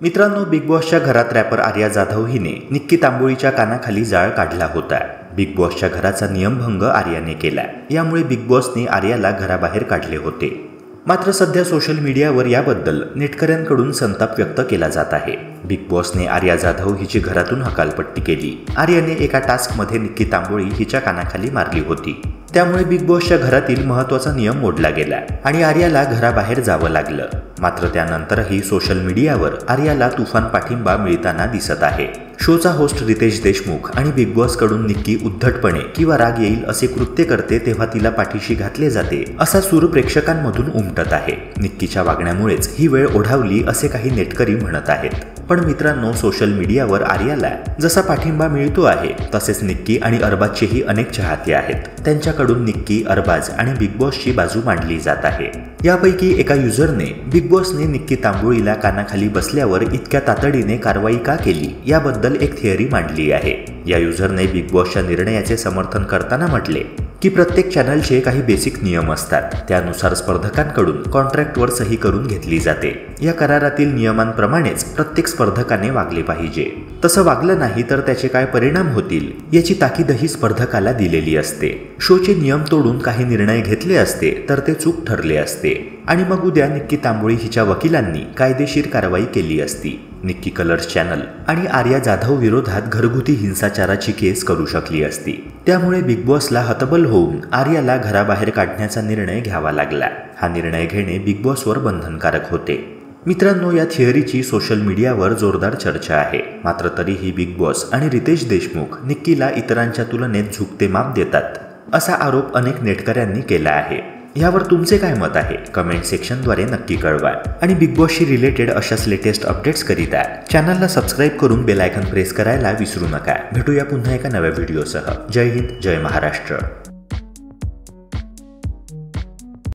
मित्रांनो, बिग बॉसच्या घरात रॅपर आर्या जाधव हिने निक्की तांबोळीच्या कानाखाली जाळ काढला होता। बिग बॉसच्या घराचा नियमभंग आर्याने केला। यामुळे बिग बॉसने आर्याला घराबाहेर काढले होते। मात्र सध्या सोशल मीडियावर याबद्दल नेटकऱ्यांकडून संताप व्यक्त केला जात आहे। बिग बॉसने आर्या जाधव हिची घरातून हकालपट्टी केली। आर्याने एका टास्कमध्ये निक्की तांबोळी हिच्या कानाखाली मारली होती। त्यामुळे बिग बॉसच्या घरातील महत्त्वाचा नियम मोडला गेला आणि आर्याला घराबाहेर जावं लागलं। मात्र त्यानंतरही सोशल मीडियावर आर्याला तुफान पाठिंबा मिळताना दिसत आहे। शोचा होस्ट रितेश देशमुख आणि बिग बॉसकडून निक्की उद्धटपणे किंवा राग येईल असे कृत्य करते तेव्हा तिला पाठीशी घातले जाते असा सूर प्रेक्षकांमधून उमटत आहे। निक्कीच्या वागण्यामुळेच ही वेळ ओढावली असे काही नेटकरी म्हणत आहेत। पण मित्रांनो, सोशल मीडियावर आर्याला जसा पाठिंबा मिळतो आहे तसेच निक्की आणि अरबाजचेही अनेक चाहते आहेत। त्यांच्याकडून निक्की, अरबाज आणि बिग बॉसची बाजू मांडली जात आहे। यापैकी एका युजरने बिग बॉसने निक्की तांबोळीला कानाखाली बसल्यावर इतक्या तातडीने कारवाई का केली याबद्दल एक थिअरी मांडली आहे। या युजरने बिग बॉसच्या निर्णयाचे समर्थन करताना म्हटले की प्रत्येक चॅनलचे काही बेसिक नियम असतात, त्यानुसार स्पर्धकांकडून कॉन्ट्रॅक्टवर सही करून घेतली जाते। या करारातील नियमांप्रमाणेच प्रत्येक स्पर्धकाने वागले पाहिजे। तसं वागलं नाही तर त्याचे काय परिणाम होतील याची ताकीदही स्पर्धकाला दिलेली असते। शोचे नियम तोडून काही निर्णय घेतले असते तर ते चूक ठरले असते आणि मग उद्या निक्की तांबोळी हिच्या वकिलांनी कायदेशीर कारवाई केली असती। निक्की कलर्स चॅनल आणि आर्या जाधव विरोधात घरगुती हिंसाचाराची केस करू शकली असती। त्यामुळे बिग बॉसला हतबल होऊन आर्याला घराबाहेर काढण्याचा निर्णय घ्यावा लागला। हा निर्णय घेणे बिग बॉसवर बंधनकारक होते। मित्रांनो, या थिअरीची सोशल मीडियावर जोरदार चर्चा आहे। मात्र तरीही बिग बॉस आणि रितेश देशमुख निक्कीला इतरांच्या तुलनेत झुकते माप देतात असा आरोप अनेक नेटकऱ्यांनी केला आहे। यावर तुमचे काय मत आहे? कमेंट सेक्शनद्वारे नक्की कळवा आणि बिग बॉसशी रिलेटेड अशाच लेटेस्ट अपडेट्स करिता चॅनलला सबस्क्राईब करून बेल आयकॉन प्रेस करायला विसरू नका। भेटूया पुन्हा एका नव्या व्हिडिओसह। जय हिंद, जय महाराष्ट्र।